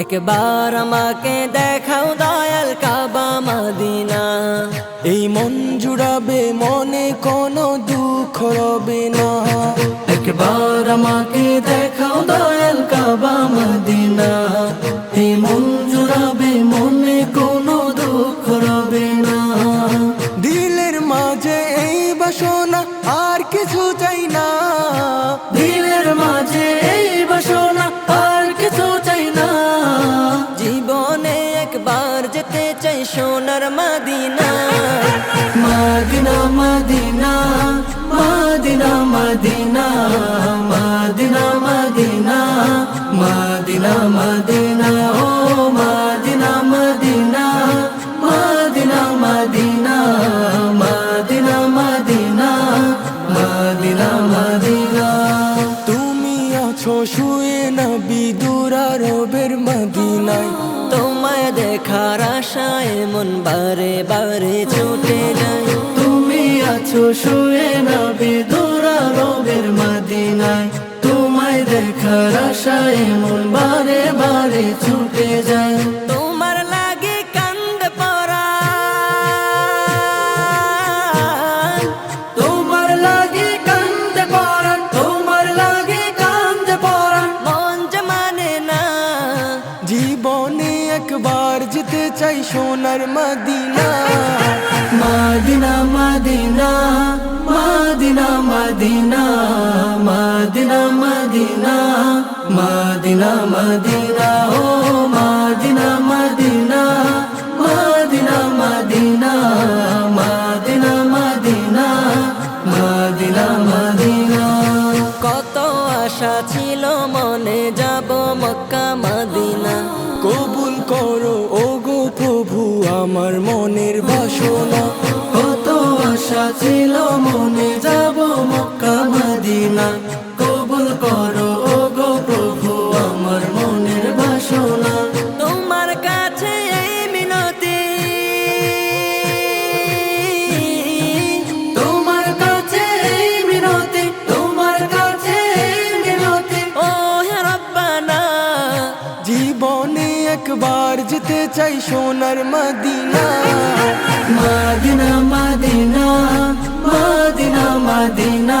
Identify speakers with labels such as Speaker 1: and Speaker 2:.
Speaker 1: একবার আমাকে দেখাও দয়াল কাবা মদিনা,
Speaker 2: এই মন জুড়াবে মনে কোনো দুঃখ রবে না।
Speaker 1: একবার আমাকে দেখাও দয়াল কাবা মদিনা, এই মন জুড়াবে মনে কোনো দুঃখ রবে না।
Speaker 2: দিলের মাঝে এই বাসনা আর কিছু চাই না,
Speaker 1: দিলের মাঝে এই বাসনা আর কিছু চাই না। জীবনে একবার যেতে চাই সোনার Medina, Medina Medina Medina Medina Medina Medina Medina Medina ও Medina Medina Medina Medina Medina Medina Medina Medina.
Speaker 2: তুমি আছো শুয়ে নবী দুরারবের মদিনায়,
Speaker 1: তোমায় দেখার আশায় মন বারে বারে ছুটে যায়। তুমি আছো শুয়ে নবী দুরারবের মদিনায়, তোমায় দেখার আশায় মন বারে বারে ছুটে যায়। তোমার লাগে কান্দে পরাণ, তোমার লাগে কান্দে পরাণ, তোমার লাগে কান্দে পরাণ, মন যে মানে না।
Speaker 2: জীবনে একবার যেতে চাই সোনার Medina,
Speaker 1: Medina Medina Medina Medina Medina Medina Medina Medina ও Medina Medina Medina Medina Medina Medina Medina Medina. কত আশা ছিল মনে যাব মক্কা মদিনা,
Speaker 2: কবুল করো ওগো প্রভু আমার মনের বাসনা।
Speaker 1: কত আশা ছিল মনে যাব মক্কা মদিনা, কবুল করো ওগো প্রভু আমার মনের বাসনা। তোমার কাছে এই মিনতি, তোমার কাছে এই মিনতি, তোমার কাছে এই মিনতি ও হে রব্বানা।
Speaker 2: জীবনে একবার যেতে চাই সোনার Medina,
Speaker 1: Medina Medina Medina Medina